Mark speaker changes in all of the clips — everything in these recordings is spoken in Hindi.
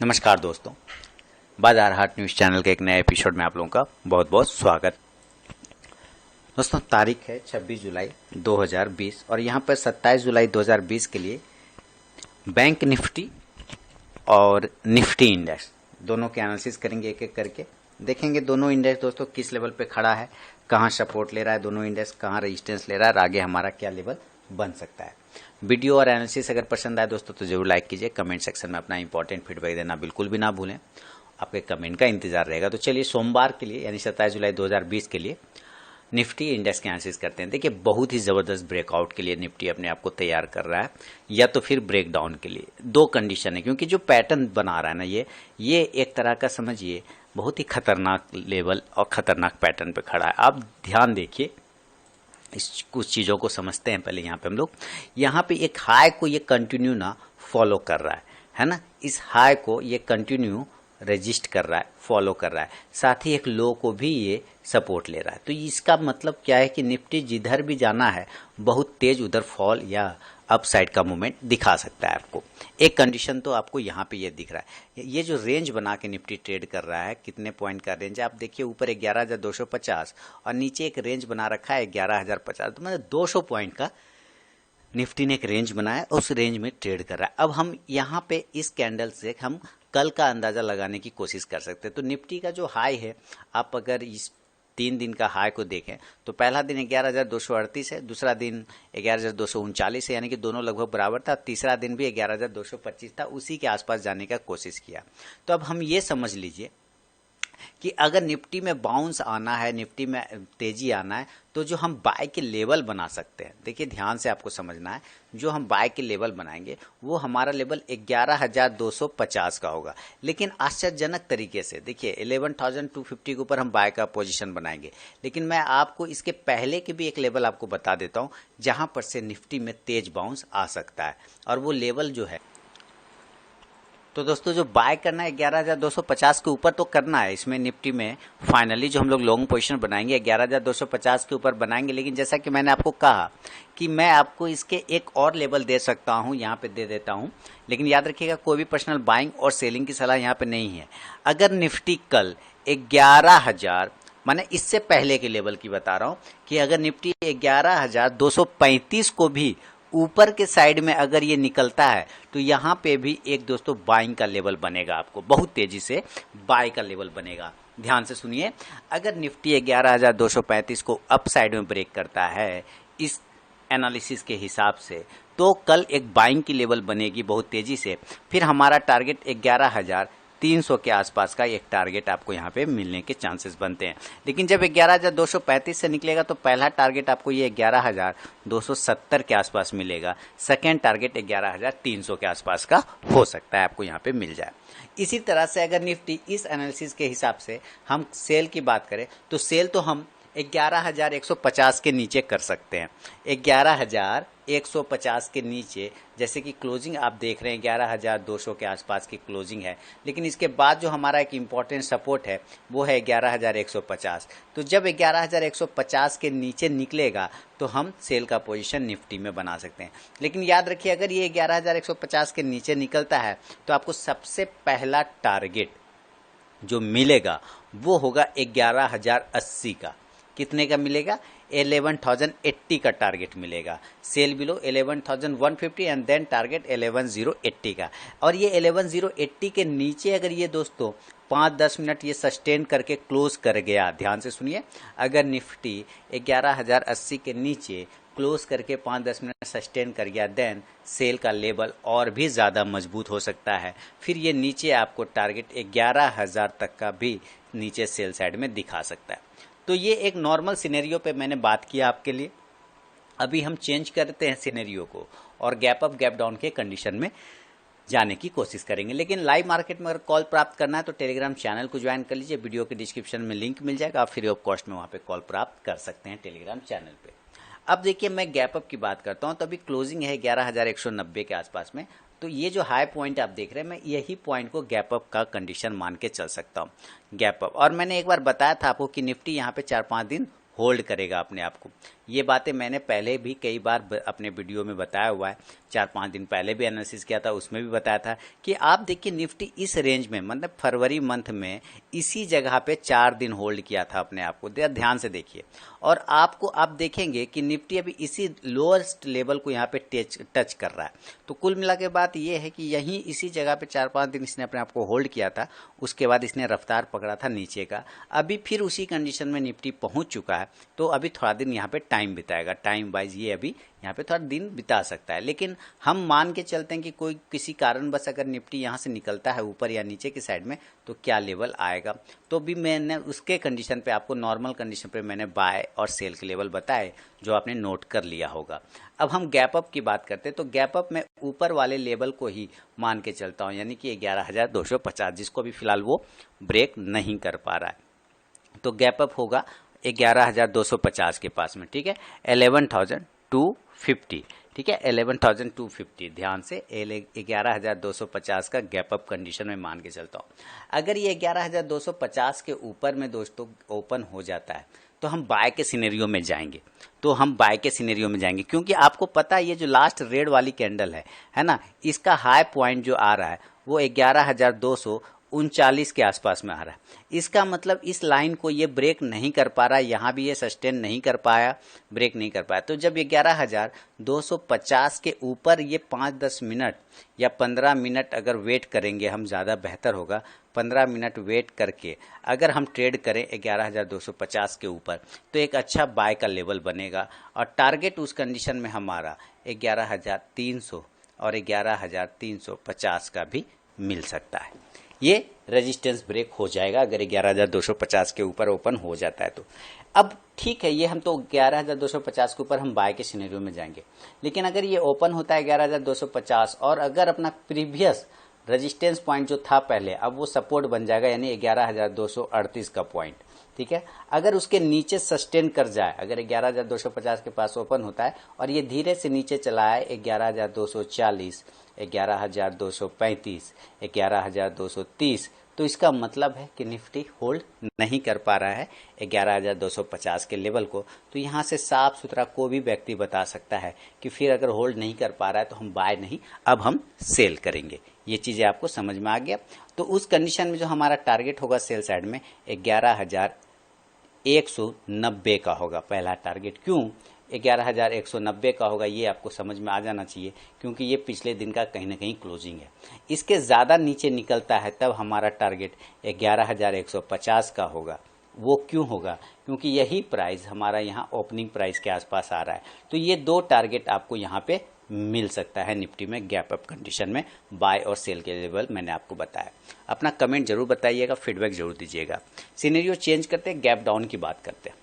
Speaker 1: नमस्कार दोस्तों, बाजार हाट न्यूज़ चैनल के एक नए एपिसोड में आप लोगों का बहुत बहुत स्वागत। दोस्तों, तारीख है 26 जुलाई 2020 और यहाँ पर 27 जुलाई 2020 के लिए बैंक निफ्टी और निफ्टी इंडेक्स दोनों के एनालिसिस करेंगे, एक एक करके देखेंगे दोनों इंडेक्स दोस्तों किस लेवल पे खड़ा है, कहाँ सपोर्ट ले रहा है दोनों इंडेक्स, कहाँ रेजिस्टेंस ले रहा है और आगे हमारा क्या लेवल बन सकता है। वीडियो और एनालिसिस अगर पसंद आए दोस्तों तो जरूर लाइक कीजिए, कमेंट सेक्शन में अपना इंपॉर्टेंट फीडबैक देना बिल्कुल भी ना भूलें, आपके कमेंट का इंतजार रहेगा। तो चलिए सोमवार के लिए यानी 27 जुलाई 2020 के लिए निफ्टी इंडेक्स के एनालिसिस करते हैं। देखिए, बहुत ही ज़बरदस्त ब्रेकआउट के लिए निफ्टी अपने आप को तैयार कर रहा है या तो फिर ब्रेकडाउन के लिए। दो कंडीशन है, क्योंकि जो पैटर्न बना रहा है ना ये एक तरह का समझिए बहुत ही खतरनाक लेवल और खतरनाक पैटर्न पे खड़ा है। आप ध्यान देखिए, इस कुछ चीज़ों को समझते हैं पहले। यहाँ पे हम लोग यहाँ पे एक हाई को ये कंटिन्यू ना फॉलो कर रहा है ना, इस हाई को ये कंटिन्यू रजिस्ट कर रहा है, फॉलो कर रहा है, साथ ही एक लो को भी ये सपोर्ट ले रहा है। तो इसका मतलब क्या है कि निफ्टी जिधर भी जाना है बहुत तेज उधर फॉल या अपसाइड का मूवमेंट दिखा सकता है आपको। एक कंडीशन तो आपको यहाँ पे ये दिख रहा है, ये जो रेंज बना के निफ्टी ट्रेड कर रहा है, कितने पॉइंट का रेंज है आप देखिए, ऊपर 11,250 और नीचे एक रेंज बना रखा है 11,050। तो मतलब 200 पॉइंट का निफ्टी ने एक रेंज बनाया, उस रेंज में ट्रेड कर रहा है। अब हम यहाँ पे इस कैंडल से हम कल का अंदाजा लगाने की कोशिश कर सकते हैं। तो निफ्टी का जो हाई है, आप अगर इस 3 दिन का हाई को देखें तो पहला दिन 11,238 है, दूसरा दिन 11,239 है, यानी कि दोनों लगभग बराबर था। तीसरा दिन भी 11,225 था, उसी के आसपास जाने का कोशिश किया। तो अब हम ये समझ लीजिए कि अगर निफ्टी में बाउंस आना है, निफ्टी में तेजी आना है, तो जो हम बाय के लेवल बना सकते हैं, देखिए ध्यान से आपको समझना है, जो हम बाय के लेवल बनाएंगे वो हमारा लेवल 11,250 का होगा। लेकिन आश्चर्यजनक तरीके से देखिए 11,250 के ऊपर हम बाय का पोजीशन बनाएंगे। लेकिन मैं आपको इसके पहले के भी एक लेवल आपको बता देता हूं जहां पर से निफ्टी में तेज बाउंस आ सकता है, और वो लेवल जो है, तो दोस्तों जो बाय करना है 11,250 के ऊपर तो करना है। इसमें निफ्टी में फाइनली जो हम लोग लॉन्ग पोजीशन बनाएंगे 11,250 के ऊपर बनाएंगे। लेकिन जैसा कि मैंने आपको कहा कि मैं आपको इसके एक और लेवल दे सकता हूं, यहाँ पे दे देता हूं। लेकिन याद रखिएगा, कोई भी पर्सनल बाइंग और सेलिंग की सलाह यहाँ पे नहीं है। अगर निफ्टी कल 11,000, माने इससे पहले के लेवल की बता रहा हूं, कि अगर निफ्टी 11,235 को भी ऊपर के साइड में अगर ये निकलता है तो यहाँ पे भी एक दोस्तों बाइंग का लेवल बनेगा, आपको बहुत तेजी से बाय का लेवल बनेगा। ध्यान से सुनिए, अगर निफ्टी 11,235 को अप साइड में ब्रेक करता है इस एनालिसिस के हिसाब से, तो कल एक बाइंग की लेवल बनेगी बहुत तेजी से। फिर हमारा टारगेट 11,300 के आसपास का एक टारगेट आपको यहाँ पे मिलने के चांसेस बनते हैं। लेकिन जब 11,235 से निकलेगा तो पहला टारगेट आपको ये 11,270 के आसपास मिलेगा, सेकेंड टारगेट 11,300 के आसपास का हो सकता है, आपको यहाँ पे मिल जाए। इसी तरह से अगर निफ्टी इस एनालिसिस के हिसाब से हम सेल की बात करें तो सेल तो हम 11,150 के नीचे कर सकते हैं। 11,150 के नीचे, जैसे कि क्लोजिंग आप देख रहे हैं 11,200 के आसपास की क्लोजिंग है। लेकिन इसके बाद जो हमारा एक इम्पॉर्टेंट सपोर्ट है वो है 11,150। तो जब 11,150 के नीचे निकलेगा तो हम सेल का पोजीशन निफ्टी में बना सकते हैं। लेकिन याद रखिए, अगर ये 11,150 के नीचे निकलता है तो आपको सबसे पहला टारगेट जो मिलेगा वो होगा 11,080 का। कितने का मिलेगा? 11,080 का टारगेट मिलेगा। Sell below 11,150 and then target 11,080 का। और ये 11,080 के नीचे अगर ये दोस्तों 5-10 मिनट ये सस्टेन करके क्लोज कर गया, ध्यान से सुनिए, अगर निफ्टी 11,080 के नीचे क्लोज करके 5-10 मिनट सस्टेन कर गया, देन सेल का लेवल और भी ज़्यादा मजबूत हो सकता है। फिर ये नीचे आपको टारगेट 11,000 तक का भी नीचे सेल साइड में दिखा सकता है। तो ये एक नॉर्मल सिनेरियो पे मैंने बात किया आपके लिए। अभी हम चेंज करते हैं सिनेरियो को और गैप अप गैप डाउन के कंडीशन में जाने की कोशिश करेंगे। लेकिन लाइव मार्केट में अगर कॉल प्राप्त करना है तो टेलीग्राम चैनल को ज्वाइन कर लीजिए, वीडियो के डिस्क्रिप्शन में लिंक मिल जाएगा, आप फ्री ऑफ कॉस्ट में वहाँ पे कॉल प्राप्त कर सकते हैं टेलीग्राम चैनल पे। अब देखिए, मैं गैप अप की बात करता हूँ तो अभी क्लोजिंग है 11,190 के आसपास में। तो ये जो हाई पॉइंट आप देख रहे हैं, मैं यही पॉइंट को गैप अप का कंडीशन मान के चल सकता हूँ, गैप अप। और मैंने एक बार बताया था आपको कि निफ्टी यहाँ पे 4-5 दिन होल्ड करेगा अपने आप को। ये बातें मैंने पहले भी कई बार अपने वीडियो में बताया हुआ है, 4-5 दिन पहले भी एनालिसिस किया था, उसमें भी बताया था कि आप देखिए निफ्टी इस रेंज में, मतलब फरवरी मंथ में इसी जगह पे 4 दिन होल्ड किया था अपने आप को, ध्यान से देखिए। और आपको आप देखेंगे कि निफ्टी अभी इसी लोएस्ट लेवल को यहाँ पे टच कर रहा है। तो कुल मिला के बात ये है कि यहीं इसी जगह पे 4-5 दिन इसने अपने आप को होल्ड किया था, उसके बाद इसने रफ्तार पकड़ा था नीचे का, अभी फिर उसी कंडीशन में निफ्टी पहुंच चुका है। तो अभी थोड़ा दिन यहाँ पे टाइम बिताएगा, टाइम वाइज ये अभी यहाँ पे थोड़ा दिन बिता सकता है। लेकिन हम मान के चलते हैं कि कोई किसी कारणवश अगर निफ्टी यहाँ से निकलता है ऊपर या नीचे की साइड में, तो क्या लेवल आएगा। तो भी मैंने उसके कंडीशन पे आपको, नॉर्मल कंडीशन पे मैंने बाय और सेल के लेवल बताए, जो आपने नोट कर लिया होगा। अब हम गैप अप की बात करते हैं, तो गैप अप में ऊपर वाले लेवल को ही मान के चलता हूँ, यानी कि 11,250, जिसको भी फिलहाल वो ब्रेक नहीं कर पा रहा है। तो गैप अप होगा 11,250 के पास में, ठीक है, 11,250, ठीक है, 11,250, ध्यान से 11,250 का गैप अप कंडीशन में मान के चलता हूँ। अगर ये 11,250 के ऊपर में दोस्तों ओपन हो जाता है, तो हम बाय के सिनेरियो में जाएंगे, क्योंकि आपको पता है ये जो लास्ट रेड वाली कैंडल है ना, इसका हाई पॉइंट जो आ रहा है वो 11,239 के आसपास में आ रहा है। इसका मतलब इस लाइन को ये ब्रेक नहीं कर पा रहा है, यहाँ भी ये सस्टेन नहीं कर पाया, ब्रेक नहीं कर पाया। तो जब 11,250 के ऊपर ये 5-10 मिनट या 15 मिनट अगर वेट करेंगे हम, ज़्यादा बेहतर होगा, 15 मिनट वेट करके अगर हम ट्रेड करें 11,250 के ऊपर, तो एक अच्छा बाय का लेवल बनेगा। और टारगेट उस कंडीशन में हमारा 11,300 और 11,350 का भी मिल सकता है। ये रेजिस्टेंस ब्रेक हो जाएगा अगर 11,250 के ऊपर ओपन हो जाता है तो। अब ठीक है, ये हम तो 11,250 के ऊपर हम बाय के सिनेरियो में जाएंगे, लेकिन अगर ये ओपन होता है 11,250 और अगर अपना प्रीवियस रेजिस्टेंस पॉइंट जो था पहले, अब वो सपोर्ट बन जाएगा, यानी 11,238 का पॉइंट, ठीक है। अगर उसके नीचे सस्टेन कर जाए, अगर 11,250 के पास ओपन होता है और ये धीरे से नीचे चला है 11,240, 11,235, 11,230, तो इसका मतलब है कि निफ्टी होल्ड नहीं कर पा रहा है 11,250 के लेवल को। तो यहाँ से साफ सुथरा कोई भी व्यक्ति बता सकता है कि फिर अगर होल्ड नहीं कर पा रहा है तो हम बाय नहीं, अब हम सेल करेंगे। ये चीज़ें आपको समझ में आ गया। तो उस कंडीशन में जो हमारा टारगेट होगा सेल साइड में 11,190 का होगा पहला टारगेट। क्यों 11,190 का होगा, ये आपको समझ में आ जाना चाहिए, क्योंकि ये पिछले दिन का कहीं ना कहीं क्लोजिंग है। इसके ज़्यादा नीचे निकलता है तब हमारा टारगेट 11,150 का होगा। वो क्यों होगा, क्योंकि यही प्राइस हमारा यहाँ ओपनिंग प्राइस के आसपास आ रहा है। तो ये दो टारगेट आपको यहाँ पे मिल सकता है निफ्टी में गैप अप कंडीशन में, बाय और सेल के लेवल मैंने आपको बताया। अपना कमेंट जरूर बताइएगा, फीडबैक जरूर दीजिएगा। सिनेरियो चेंज करते हैं, गैप डाउन की बात करते हैं।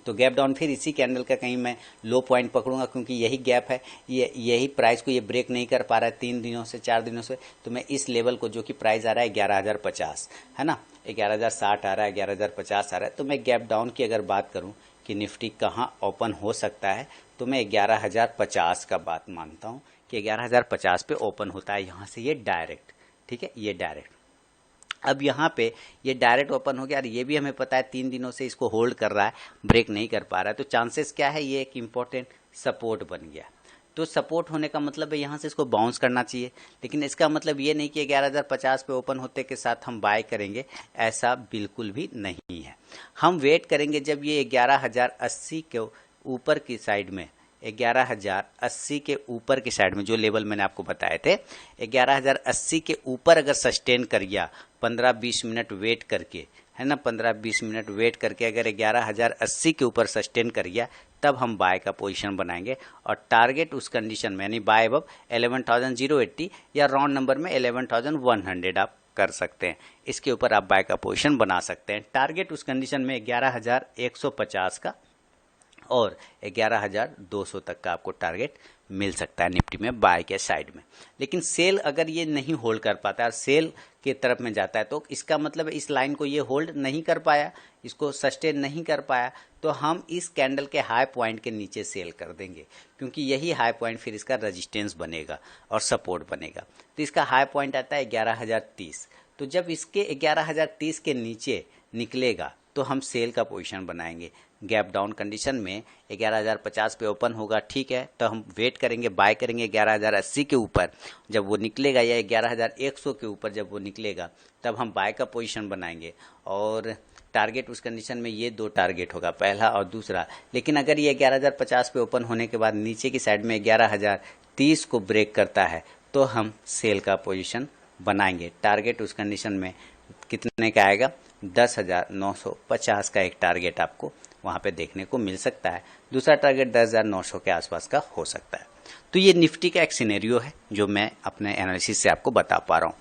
Speaker 1: तो गैप डाउन फिर इसी कैंडल का कहीं मैं लो पॉइंट पकड़ूंगा, क्योंकि यही गैप है, यही प्राइस को ये ब्रेक नहीं कर पा रहा है 3 दिनों से 4 दिनों से। तो मैं इस लेवल को, जो कि प्राइस आ रहा है 11,050 है ना, 11,060 आ रहा है, 11,050 आ रहा है, तो मैं गैप डाउन की अगर बात करूं कि निफ्टी कहाँ ओपन हो सकता है, तो मैं 11,050 का बात मानता हूँ कि 11,050 पे ओपन होता है यहाँ से ये डायरेक्ट, ठीक है, ये डायरेक्ट। अब यहाँ पे ये डायरेक्ट ओपन हो गया और ये भी हमें पता है 3 दिनों से इसको होल्ड कर रहा है, ब्रेक नहीं कर पा रहा है। तो चांसेस क्या है, ये एक इम्पोर्टेंट सपोर्ट बन गया। तो सपोर्ट होने का मतलब है यहाँ से इसको बाउंस करना चाहिए, लेकिन इसका मतलब ये नहीं कि 11,050 पे ओपन होते के साथ हम बाय करेंगे, ऐसा बिल्कुल भी नहीं है। हम वेट करेंगे जब ये 11,080 के ऊपर की साइड में, 11,080 के ऊपर की साइड में जो लेवल मैंने आपको बताए थे, 11,080 के ऊपर अगर सस्टेन कर गया 15-20 मिनट वेट करके, है ना, 15-20 मिनट वेट करके अगर 11,080 के ऊपर सस्टेन कर गया, तब हम बाय का पोजीशन बनाएंगे। और टारगेट उस कंडीशन में, यानी बाय अब 11,080 या राउंड नंबर में 11,100 आप कर सकते हैं, इसके ऊपर आप बाय का पोजीशन बना सकते हैं। टारगेट उस कंडीशन में 11,150 का और 11,200 तक का आपको टारगेट मिल सकता है निफ्टी में बाय के साइड में। लेकिन सेल अगर ये नहीं होल्ड कर पाता है और सेल के तरफ में जाता है, तो इसका मतलब इस लाइन को ये होल्ड नहीं कर पाया, इसको सस्टेन नहीं कर पाया, तो हम इस कैंडल के हाई पॉइंट के नीचे सेल कर देंगे, क्योंकि यही हाई पॉइंट फिर इसका रेजिस्टेंस बनेगा और सपोर्ट बनेगा। तो इसका हाई पॉइंट आता है 11,030। तो जब इसके 11,030 के नीचे निकलेगा तो हम सेल का पोजीशन बनाएंगे। गैप डाउन कंडीशन में 11,050 पे ओपन होगा, ठीक है, तो हम वेट करेंगे, बाय करेंगे 11,080 के ऊपर। जब वो निकलेगा या 11,100 के ऊपर जब वो निकलेगा तब हम बाय का पोजीशन बनाएंगे। और टारगेट उस कंडीशन में ये 2 टारगेट होगा, पहला और दूसरा। लेकिन अगर ये 11,050 पे ओपन होने के बाद नीचे की साइड में 11,030 को ब्रेक करता है तो हम सेल का पोजीशन बनाएंगे। टारगेट उस कंडीशन में कितने का आएगा? 10,950 का एक टारगेट आपको वहां पे देखने को मिल सकता है। दूसरा टारगेट 10,900 के आसपास का हो सकता है। तो ये निफ्टी का एक सिनेरियो है जो मैं अपने एनालिसिस से आपको बता पा रहा हूँ।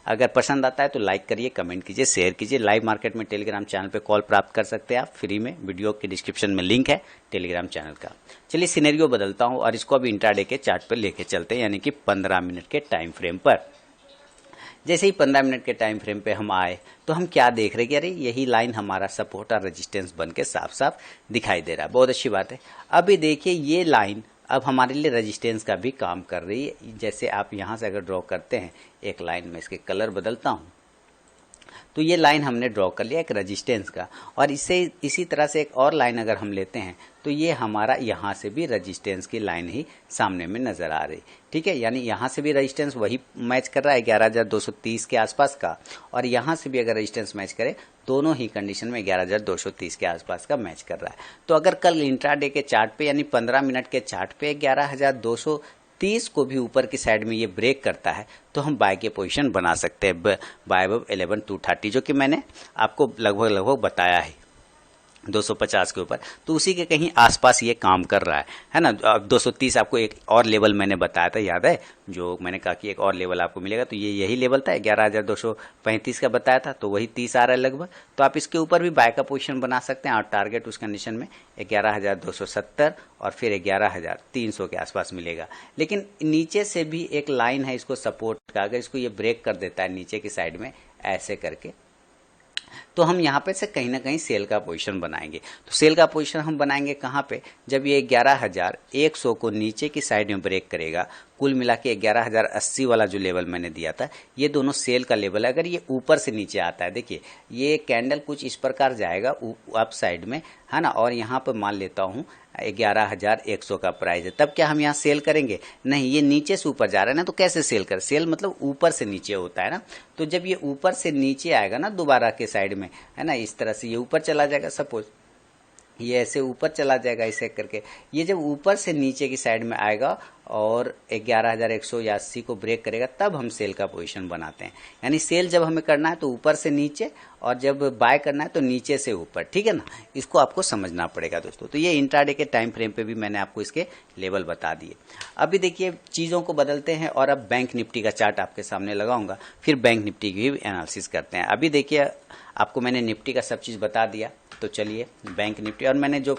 Speaker 1: अगर पसंद आता है तो लाइक करिए, कमेंट कीजिए, शेयर कीजिए। लाइव मार्केट में टेलीग्राम चैनल पे कॉल प्राप्त कर सकते हैं आप फ्री में। वीडियो के डिस्क्रिप्शन में लिंक है टेलीग्राम चैनल का। चलिए सिनेरियो बदलता हूँ और इसको अभी इंट्राडे के चार्ट पर लेके चलते हैं, यानी कि 15 मिनट के टाइम फ्रेम पर। जैसे ही 15 मिनट के टाइम फ्रेम पे हम आए तो हम क्या देख रहे हैं कि अरे यही लाइन हमारा सपोर्ट और रेजिस्टेंस बन के साफ साफ दिखाई दे रहा है। बहुत अच्छी बात है। अभी देखिए ये लाइन अब हमारे लिए रेजिस्टेंस का भी काम कर रही है। जैसे आप यहाँ से अगर ड्रॉ करते हैं एक लाइन में, इसके कलर बदलता हूँ, तो ये लाइन हमने ड्रॉ कर लिया एक रेजिस्टेंस का। और इससे इसी तरह से एक और लाइन अगर हम लेते हैं तो ये हमारा यहाँ से भी रेजिस्टेंस की लाइन ही सामने में नजर आ रही, ठीक है। यानी यहाँ से भी रेजिस्टेंस वही मैच कर रहा है 11,230 के आसपास का, और यहाँ से भी अगर रेजिस्टेंस मैच करे, दोनों ही कंडीशन में 11,230 के आसपास का मैच कर रहा है। तो अगर कल इंट्राडे के चार्ट पे यानी 15 मिनट के चार्ट पे 11,230 को भी ऊपर की साइड में ये ब्रेक करता है तो हम बाय के पोजीशन बना सकते हैं, बाय अबव 11,230, जो कि मैंने आपको लगभग बताया है 250 के ऊपर। तो उसी के कहीं आसपास ये काम कर रहा है ना। अब 230 आपको एक और लेवल मैंने बताया था, याद है, जो मैंने कहा कि एक और लेवल आपको मिलेगा, तो ये यही लेवल था 11,235 का बताया था, तो वही 30 आ रहा है लगभग। तो आप इसके ऊपर भी बाय का पोजीशन बना सकते हैं और टारगेट उस कंडीशन में 11,270 और फिर 11,300 के आसपास मिलेगा। लेकिन नीचे से भी एक लाइन है इसको सपोर्ट का, अगर इसको ये ब्रेक कर देता है नीचे की साइड में ऐसे करके, तो हम यहाँ पे से कहीं ना कहीं सेल का पोजीशन बनाएंगे। तो सेल का पोजीशन हम बनाएंगे कहाँ पे? जब ये 11,100 को नीचे की साइड में ब्रेक करेगा। कुल मिला के 11,080 वाला जो लेवल मैंने दिया था, ये दोनों सेल का लेवल है। अगर ये ऊपर से नीचे आता है, देखिए ये कैंडल कुछ इस प्रकार जाएगा अप साइड में, है ना, और यहाँ पर मान लेता हूँ 11,100 का प्राइस है, तब क्या हम यहाँ सेल करेंगे? नहीं, ये नीचे से ऊपर जा रहा है ना, तो कैसे सेल कर? सेल मतलब ऊपर से नीचे होता है ना। तो जब ये ऊपर से नीचे आएगा ना दोबारा के साइड में, है ना, इस तरह से ये ऊपर चला जाएगा, सपोज ये ऐसे ऊपर चला जाएगा ऐसे करके, ये जब ऊपर से नीचे की साइड में आएगा और 11,180 को ब्रेक करेगा, तब हम सेल का पोजीशन बनाते हैं। यानी सेल जब हमें करना है तो ऊपर से नीचे, और जब बाय करना है तो नीचे से ऊपर, ठीक है ना। इसको आपको समझना पड़ेगा दोस्तों। तो ये इंट्राडे के टाइम फ्रेम पे भी मैंने आपको इसके लेवल बता दिए। अभी देखिए चीज़ों को बदलते हैं और अब बैंक निफ्टी का चार्ट आपके सामने लगाऊंगा, फिर बैंक निफ्टी की भी एनालिसिस करते हैं। अभी देखिए आपको मैंने निफ्टी का सब चीज़ बता दिया, तो चलिए बैंक निफ्टी, और मैंने जो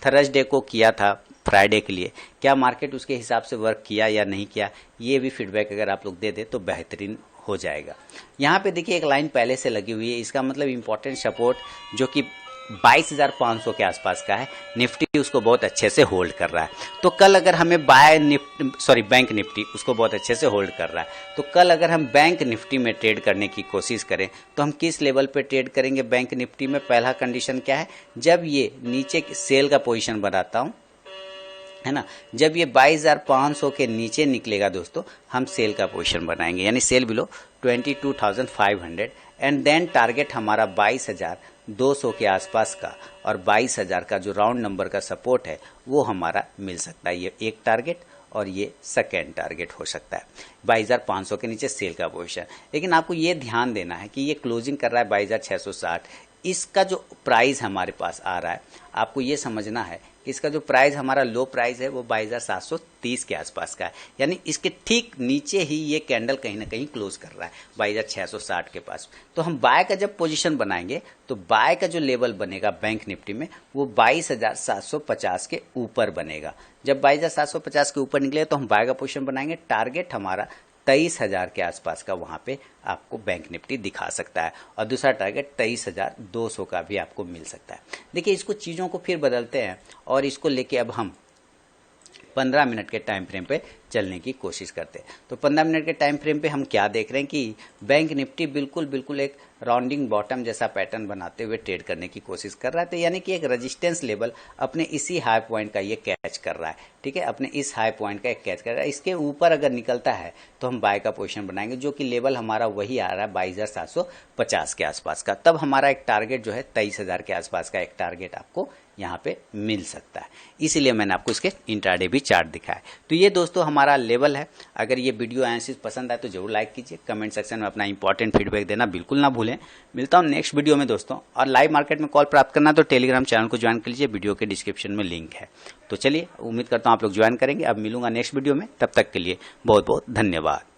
Speaker 1: थर्सडे को किया था फ्राइडे के लिए, क्या मार्केट उसके हिसाब से वर्क किया या नहीं किया, ये भी फीडबैक अगर आप लोग दे दे तो बेहतरीन हो जाएगा। यहाँ पे देखिए एक लाइन पहले से लगी हुई है, इसका मतलब इम्पोर्टेंट सपोर्ट जो कि 22,500 के आसपास का है, निफ्टी उसको बहुत अच्छे से होल्ड कर रहा है। तो कल अगर हमें बैंक निफ्टी उसको बहुत अच्छे से होल्ड कर रहा है, तो कल अगर हम बैंक निफ्टी में ट्रेड करने की कोशिश करें तो हम किस लेवल पे ट्रेड करेंगे बैंक निफ्टी में? पहला कंडीशन क्या है? जब ये नीचे सेल का पोजीशन बनाता हूं, है ना, जब ये 22,500 के नीचे निकलेगा दोस्तों, हम सेल का पोजीशन बनाएंगे, यानी sell below 22,500, and then target हमारा 22,200 के आसपास का, और 22,000 का जो राउंड नंबर का सपोर्ट है वो हमारा मिल सकता है। ये एक टारगेट और ये सेकेंड टारगेट हो सकता है 22,500 के नीचे सेल का पोजीशन। लेकिन आपको ये ध्यान देना है कि ये क्लोजिंग कर रहा है 22,660, इसका जो प्राइस हमारे पास आ रहा है, आपको ये समझना है कि इसका जो प्राइस हमारा लो प्राइस है वो 22,730 के आसपास का है, यानी इसके ठीक नीचे ही ये कैंडल कहीं ना कहीं क्लोज कर रहा है 22,660 के पास। तो हम बाय का जब पोजीशन बनाएंगे तो बाय का जो लेवल बनेगा बैंक निफ्टी में वो 22,750 के ऊपर बनेगा। जब 22,750 के ऊपर निकले तो हम बाय का पोजीशन बनाएंगे, टारगेट हमारा 23,000 के आसपास का वहां पे आपको बैंक निफ्टी दिखा सकता है, और दूसरा टारगेट 23,200 का भी आपको मिल सकता है। देखिए इसको चीजों को फिर बदलते हैं और इसको लेके अब हम 15 मिनट के टाइम फ्रेम पे चलने की कोशिश करते हैं। तो 15 मिनट के टाइम फ्रेम पे हम क्या देख रहे हैं कि बैंक निफ्टी बिल्कुल एक राउंडिंग बॉटम जैसा पैटर्न बनाते हुए ट्रेड करने की कोशिश कर रहा है। तो यानी कि एक रेजिस्टेंस लेवल अपने इसी हाई पॉइंट का ये कैच कर रहा है, ठीक है, अपने इस हाई पॉइंट का एक कैच कर रहा है। इसके ऊपर अगर निकलता है तो हम बाय का पोजीशन बनाएंगे, जो कि लेवल हमारा वही आ रहा है 22,750 के आसपास का। तब हमारा एक टारगेट जो है 23,000 के आसपास का एक टारगेट आपको यहाँ पे मिल सकता है। इसीलिए मैंने आपको इसके इंट्राडे भी चार्ट दिखाया। तो ये दोस्तों हमारा लेवल है। अगर ये वीडियो एनालिसिस पसंद आए तो जरूर लाइक कीजिए, कमेंट सेक्शन में अपना इंपॉर्टेंट फीडबैक देना बिल्कुल ना भूलें। मिलता हूँ नेक्स्ट वीडियो में दोस्तों। और लाइव मार्केट में कॉल प्राप्त करना तो टेलीग्राम चैनल को ज्वाइन कर लीजिए, वीडियो के डिस्क्रिप्शन में लिंक है। तो चलिए, उम्मीद करता हूँ आप लोग ज्वाइन करेंगे। अब मिलूंगा नेक्स्ट वीडियो में, तब तक के लिए बहुत बहुत धन्यवाद।